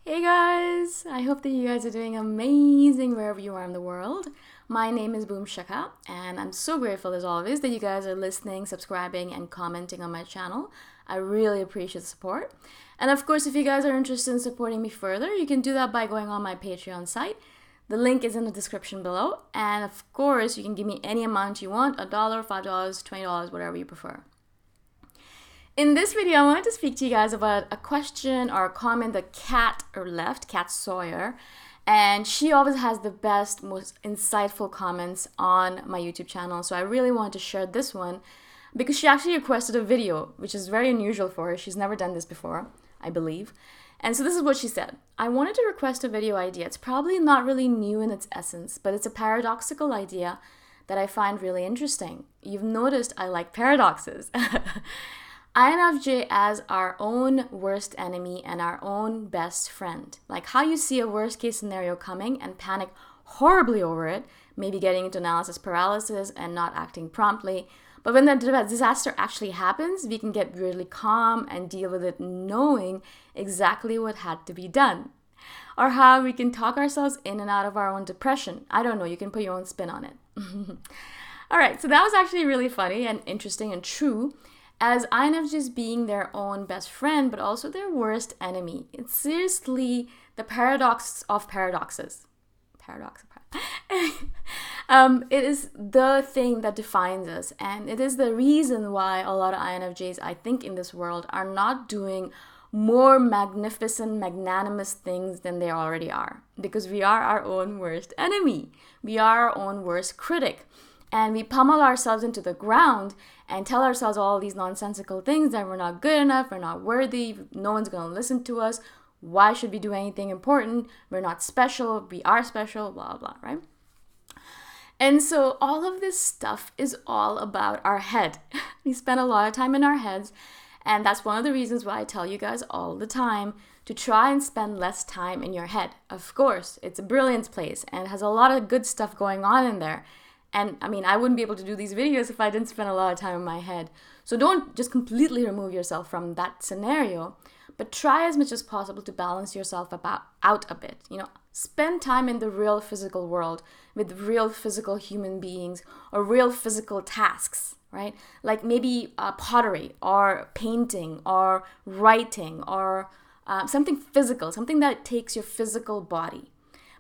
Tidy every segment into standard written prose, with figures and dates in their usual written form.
Hey guys! I hope that you guys are doing amazing wherever you are in the world. My name is Shikha, and I'm so grateful as always that you guys are listening, subscribing, and commenting on my channel. I really appreciate the support. And of course, if you guys are interested in supporting me further, you can do that by going on my Patreon site. The link is in the description below. And of course, you can give me any amount you want, $1, $5, $20, whatever you prefer. In this video, I wanted to speak to you guys about a question or a comment that Kat left, Kat Sawyer, and she always has the best, most insightful comments on my YouTube channel. So I really wanted to share this one because she actually requested a video, which is very unusual for her. She's never done this before, I believe. And so this is what she said. I wanted to request a video idea. It's probably not really new in its essence, but it's a paradoxical idea that I find really interesting. You've noticed I like paradoxes. INFJ as our own worst enemy and our own best friend. Like how you see a worst case scenario coming and panic horribly over it, maybe getting into analysis paralysis and not acting promptly. But when the disaster actually happens, we can get really calm and deal with it knowing exactly what had to be done. Or how we can talk ourselves in and out of our own depression. I don't know, you can put your own spin on it. All right, so that was actually really funny and interesting and true. As INFJs being their own best friend, but also their worst enemy. It's seriously the paradox of paradoxes. It is the thing that defines us, and it is the reason why a lot of INFJs, I think, in this world are not doing more magnificent, magnanimous things than they already are. Because we are our own worst enemy. We are our own worst critic. And we pummel ourselves into the ground and tell ourselves all these nonsensical things that we're not good enough, we're not worthy, no one's going to listen to us. Why should we do anything important? We're not special, we are special, blah, blah, right? And so all of this stuff is all about our head. We spend a lot of time in our heads, and that's one of the reasons why I tell you guys all the time to try and spend less time in your head. Of course, it's a brilliant place and it has a lot of good stuff going on in there. And I mean, I wouldn't be able to do these videos if I didn't spend a lot of time in my head. So don't just completely remove yourself from that scenario, but try as much as possible to balance yourself out a bit. Spend time in the real physical world with real physical human beings or real physical tasks, right? Like maybe pottery or painting or writing or something physical, something that takes your physical body.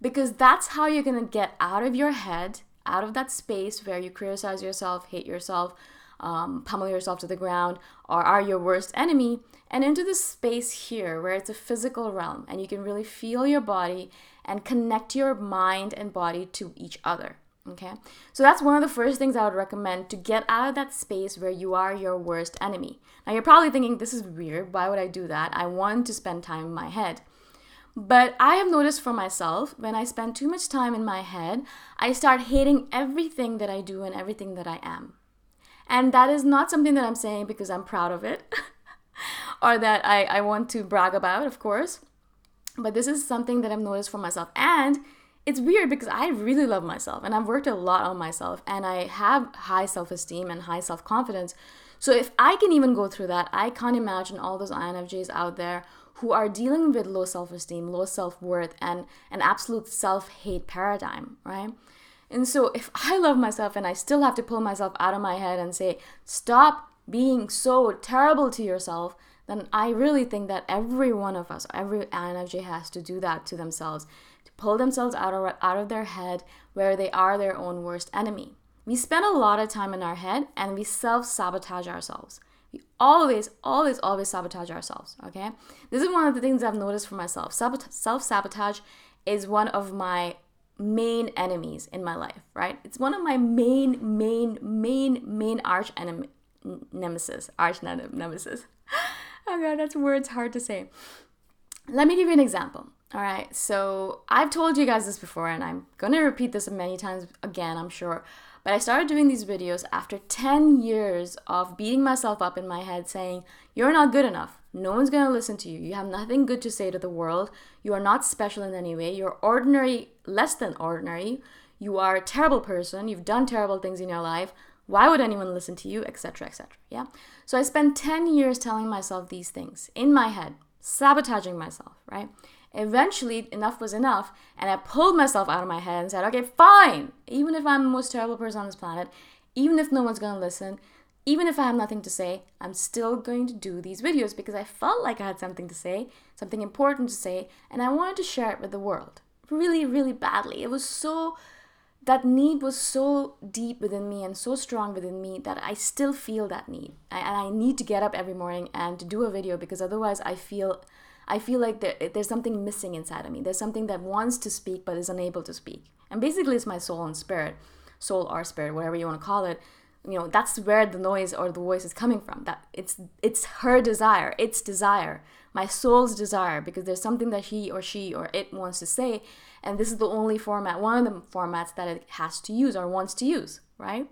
Because that's how you're going to get out of your head, out of that space where you criticize yourself, hate yourself, pummel yourself to the ground, or are your worst enemy, and into this space here where it's a physical realm and you can really feel your body and connect your mind and body to each other. Okay, so that's one of the first things I would recommend to get out of that space where you are your worst enemy. Now you're probably thinking, this is weird, why would I do that? I want to spend time in my head. But I have noticed for myself, when I spend too much time in my head, I start hating everything that I do and everything that I am. And that is not something that I'm saying because I'm proud of it or that I want to brag about, of course. But this is something that I've noticed for myself. And it's weird because I really love myself and I've worked a lot on myself and I have high self-esteem and high self-confidence. So if I can even go through that, I can't imagine all those INFJs out there who are dealing with low self-esteem, low self-worth, and an absolute self-hate paradigm, right? And so if I love myself and I still have to pull myself out of my head and say, stop being so terrible to yourself, then I really think that every one of us, every INFJ has to do that to themselves, to pull themselves out of their head where they are their own worst enemy. We spend a lot of time in our head and we self-sabotage ourselves. We always sabotage ourselves, okay? This is one of the things I've noticed for myself. Self-sabotage is one of my main enemies in my life, right? It's one of my main arch nemesis. Oh God, that's words hard to say. Let me give you an example. All right, so I've told you guys this before and I'm going to repeat this many times again, I'm sure. But I started doing these videos after 10 years of beating myself up in my head saying, you're not good enough. No one's going to listen to you. You have nothing good to say to the world. You are not special in any way. You're ordinary, less than ordinary. You are a terrible person. You've done terrible things in your life. Why would anyone listen to you, etc., etc. Yeah. So I spent 10 years telling myself these things in my head, sabotaging myself, right? Eventually, enough was enough, and I pulled myself out of my head and said, okay, fine. Even if I'm the most terrible person on this planet, even if no one's going to listen, even if I have nothing to say, I'm still going to do these videos because I felt like I had something to say, something important to say, and I wanted to share it with the world really, really badly. That need was so deep within me and so strong within me that I still feel that need. And I need to get up every morning and to do a video because otherwise I feel like there's something missing inside of me. There's something that wants to speak but is unable to speak. And basically it's my soul and spirit, soul or spirit, whatever you want to call it. That's where the noise or the voice is coming from. That it's her desire, its desire, my soul's desire, because there's something that he or she or it wants to say, and this is the only format, one of the formats that it has to use or wants to use, right?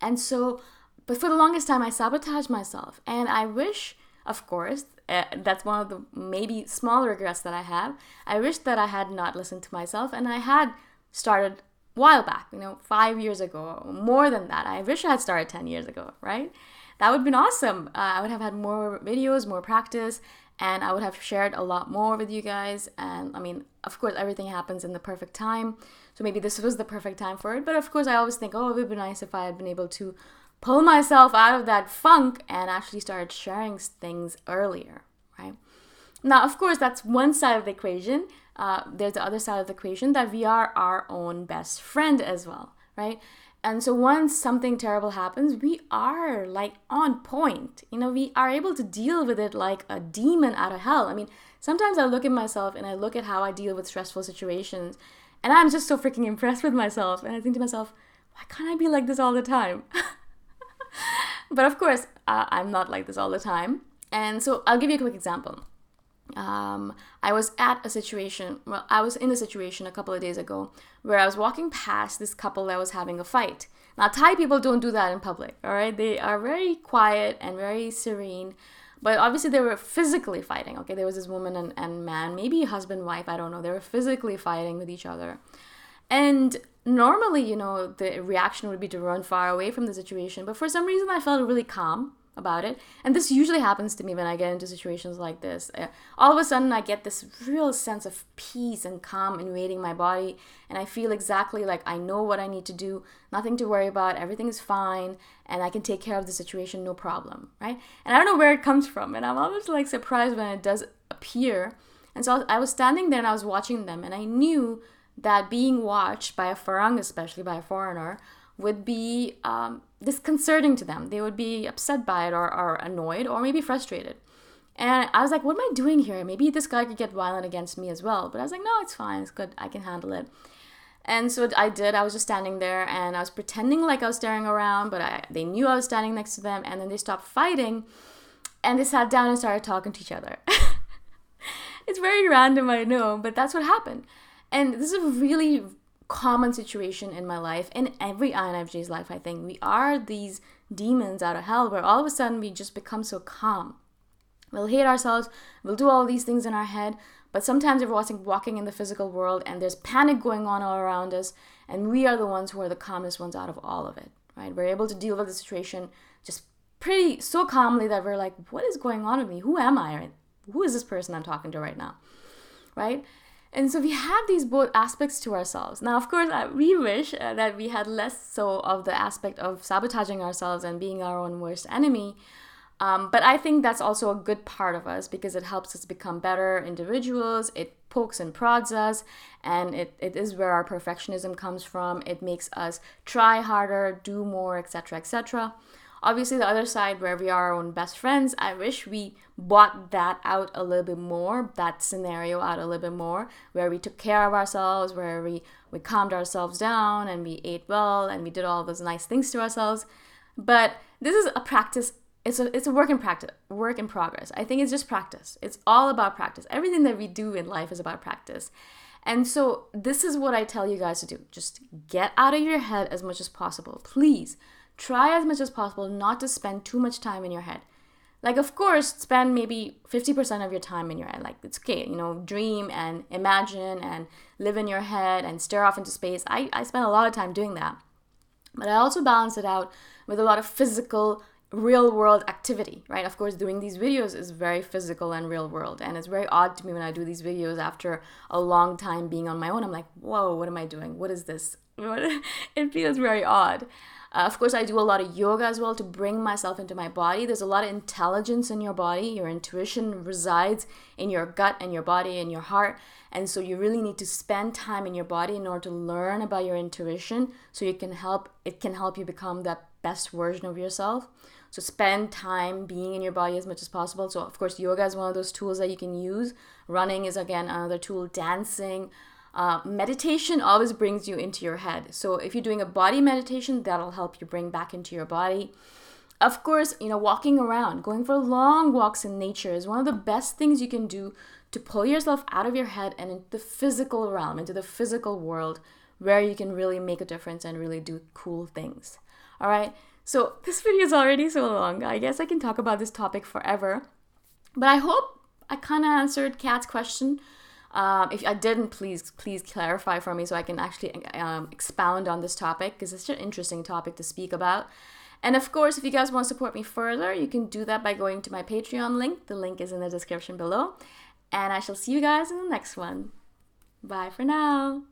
And so, but for the longest time, I sabotaged myself, and I wish, of course, that's one of the maybe small regrets that I have. I wish that I had not listened to myself, and I had started while back, 5 years ago, more than that. I wish I had started 10 years ago, right? That would have been awesome. I would have had more videos, more practice, and I would have shared a lot more with you guys. And of course, everything happens in the perfect time. So maybe this was the perfect time for it. But of course, I always think, it would be nice if I had been able to pull myself out of that funk and actually start sharing things earlier, right? Now, of course, that's one side of the equation. There's the other side of the equation that we are our own best friend as well, right? And so once something terrible happens, we are like on point. We are able to deal with it like a demon out of hell. Sometimes I look at myself and I look at how I deal with stressful situations, and I'm just so freaking impressed with myself. And I think to myself, why can't I be like this all the time? But of course, I'm not like this all the time. And so I'll give you a quick example. I was in a situation a couple of days ago where I was walking past this couple that was having a fight. Now, Thai people don't do that in public, all right? They are very quiet and very serene, but obviously they were physically fighting, okay? There was this woman and man, maybe husband, wife, I don't know. They were physically fighting with each other. And normally, the reaction would be to run far away from the situation, but for some reason I felt really calm about it. And this usually happens to me when I get into situations like this. All of a sudden I get this real sense of peace and calm invading my body, and I feel exactly like I know what I need to do, nothing to worry about, everything is fine, and I can take care of the situation, no problem, right? And I don't know where it comes from, and I'm always like surprised when it does appear. And so I was standing there and I was watching them, and I knew that being watched by a Farang, especially by a foreigner, would be disconcerting to them. They would be upset by it or annoyed or maybe frustrated. And I was like, what am I doing here? Maybe this guy could get violent against me as well. But I was like, no, it's fine. It's good. I can handle it. And so I did. I was just standing there and I was pretending like I was staring around, but they knew I was standing next to them. And then they stopped fighting and they sat down and started talking to each other. It's very random, I know, but that's what happened. And this is a really common situation in my life, in every INFJ's life. I think we are these demons out of hell where all of a sudden we just become so calm. We'll hate ourselves, we'll do all these things in our head, but sometimes we're walking in the physical world and there's panic going on all around us, and we are the ones who are the calmest ones out of all of it, right? We're able to deal with the situation just so calmly that we're like, what is going on with me? Who am I? Who is this person I'm talking to right now, right? And so we have these both aspects to ourselves. Now, of course, we wish that we had less so of the aspect of sabotaging ourselves and being our own worst enemy. But I think that's also a good part of us because it helps us become better individuals. It pokes and prods us, and it is where our perfectionism comes from. It makes us try harder, do more, etc., etc. Obviously, the other side where we are our own best friends, I wish we bought that out a little bit more, that scenario out a little bit more, where we took care of ourselves, where we calmed ourselves down and we ate well and we did all those nice things to ourselves. But this is a practice. It's a work in progress. I think it's just practice. It's all about practice. Everything that we do in life is about practice. And so this is what I tell you guys to do. Just get out of your head as much as possible. Please try as much as possible not to spend too much time in your head. Like, of course, spend maybe 50% of your time in your head. Like, it's okay, dream and imagine and live in your head and stare off into space. I spend a lot of time doing that. But I also balance it out with a lot of physical real world activity, right? Of course, doing these videos is very physical and real world. And it's very odd to me when I do these videos after a long time being on my own. I'm like, whoa, what am I doing? What is this? It feels very odd. Of course, I do a lot of yoga as well to bring myself into my body. There's a lot of intelligence in your body. Your intuition resides in your gut and your body and your heart. And so you really need to spend time in your body in order to learn about your intuition so it can help you become that best version of yourself. So spend time being in your body as much as possible. So of course, yoga is one of those tools that you can use. Running is again another tool. Dancing. Meditation always brings you into your head. So if you're doing a body meditation, that'll help you bring back into your body. Of course, walking around, going for long walks in nature is one of the best things you can do to pull yourself out of your head and into the physical realm, into the physical world, where you can really make a difference and really do cool things. All right. So this video is already so long. I guess I can talk about this topic forever. But I hope I kind of answered Kat's question. If I didn't, please clarify for me so I can actually expound on this topic, because it's such an interesting topic to speak about. And of course, if you guys want to support me further, you can do that by going to my Patreon link. The link is in the description below. And I shall see you guys in the next one. Bye for now.